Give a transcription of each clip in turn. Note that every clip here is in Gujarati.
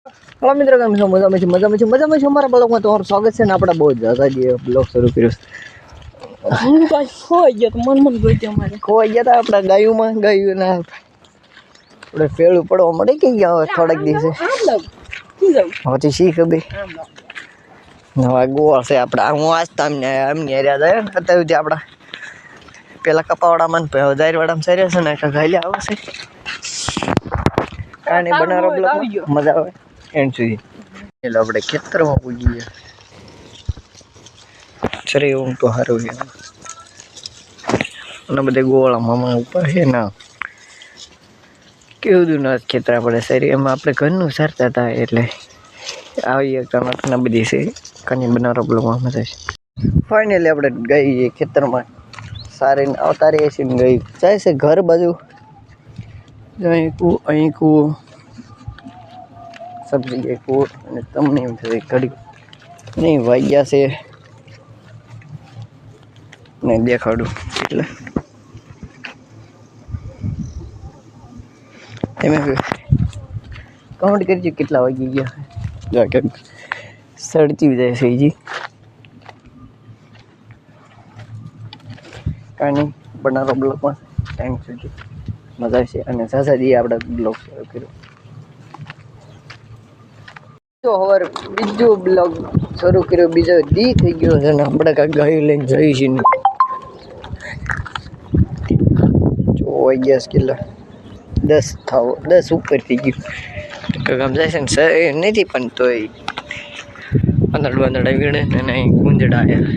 हेलो मित्रों, કેમ છો? મજામાં છો અમારા બ્લોગમાં તમારું સ્વાગત છે ને આપણે બહુ જ્યાદા જે બ્લોગ શરૂ કર્યો છે. ખોવાઈ ગયા તો મન ગઈ અમારે ખોવાઈ ગયા હતા આપણા ગાયુંમાં ગાયુંના આપણે ફેળું પડવા મળે કે ગયા હવે થોડાક દિવસે પછી શી ખબર નવા ગોળ છે આપણા હું વાંચતા એમની એરિયા જાય ને અત્યાર સુધી આપણા પેલા કપાવાડામાં જાહેરવાડામાં સર્યા છે ને ગાયલા આવશે કાંઈ બનારો બ્લોગ મજા આવે એન્ડ સુધી એટલે આપણે ખેતરમાં પૂજી ગયા ચરે એવું તો સારું છે અને બધે ગોળા મામા ઉપર છે ને કેવું ના ખેતર આપણે શરીર એમાં આપણે ઘરનું સારતા હતા એટલે આવી ઘણા બધી છે કાની બનારો બ્લોગમાં મજા છે. ફાઇનલી આપણે ગઈ ખેતરમાં સારીને આવતા રહીએ છીએ ને ગઈ જાય છે ઘર બાજુ અહીં કૂવો સબ્જી જગ્યાએ કૂવો અને તમને એમ થશે ઘડી નહીં વાગ્યા છે ને દેખાડું એટલે તમે કમેન્ટ કરજો કેટલા વાગી ગયા કે સડતી જાય છે જી કાંઈ નહીં બનારો બ્લોગમાં ટાઈમ સુધી મજા આવશે અને સાસાજી આપણે બ્લોગ શરૂ કર્યો તો હવે બીજો બ્લોગ શરૂ કર્યો બીજો દી થઈ ગયો છે ને આપણે કાંઈક ગાયું લઈને જઈએ છીએ જો વાગ્યા કિલ્લા 10 ઉપર થઈ ગયું કામ જાય છે ને સર નથી પણ તોય આંધળા વીણે ને અહીં ગુંજડા આવ્યા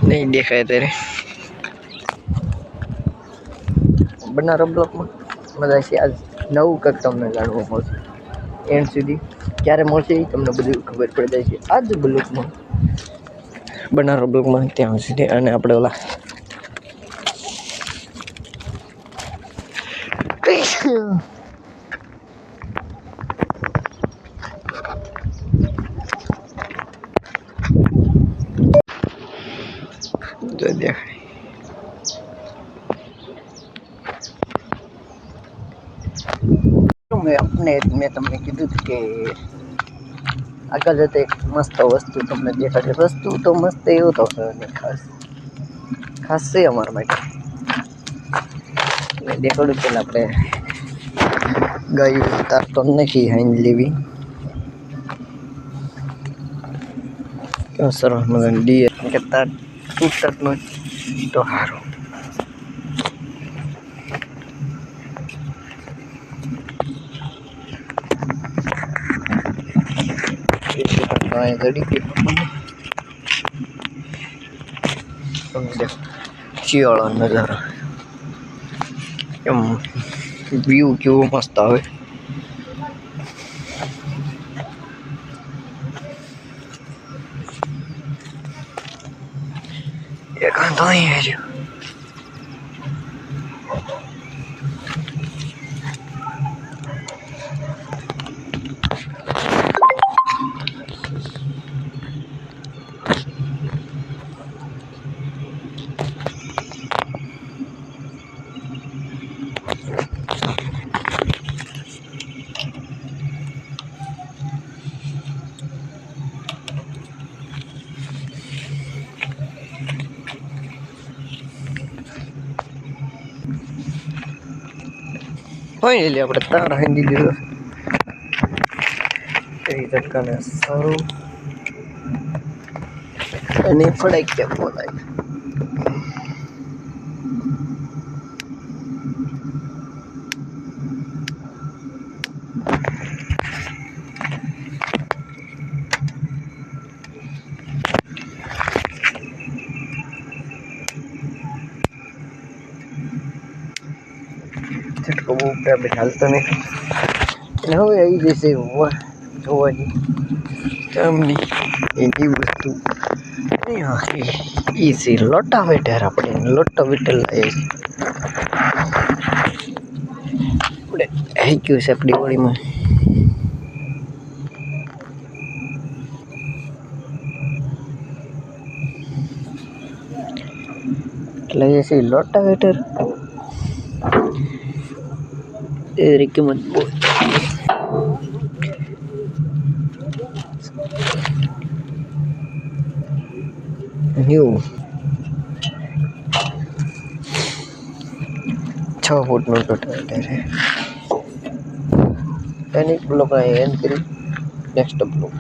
નહીં દેખાય ત્યારે બનારો બ્લોકમાં મજા છે આજ નવું કંઈક તમને જાણવા મળશે એન્ડ સુધી ક્યારે મળશે એ તમને બધું ખબર પડી જાય છે આજ બ્લોકમાં બનારો બ્લોકમાં ત્યાં સુધી અને આપણે ઓલા મેં તમને કીધું કે આગળ જતા એક મસ્ત વસ્તુ તમને દેખાડે વસ્તુ તો મસ્ત એવું તો ખાસ છે અમારા માટે દેખાડું પેલા આપણે ગાયું તાર તો નથી હાઈન લેવી કેવું સરસ મજાની ડીએ કે તાર તૂટત ન તો સારું શિયાળો નજારો એમ વ્યૂ કેવો મસ્ત આવે એક તો અહીં આવ્યું ફાઇનલી આપણે તાર હાંડી દીધો કઈ ઝટકાને સારું અને ફડાઈ ગયા બોલાય ઝટકો બહુ આપણે ચાલતો નહીં એટલે હવે આવી જશે જોવાની એમની એની વસ્તુ એ છે લોટાવેટર આપણે લોટાવેટર લાવીએ છીએ આપણે આવી ગયું છે આપણી હોળીમાં લઈએ છીએ લોટાવેટર. એની કિંમત બહુ ન્યૂ 6 ફૂટનું લોટાવેટર છે. એની બ્લોક અહીં એન્ડ કરી નેક્સ્ટ બ્લોક.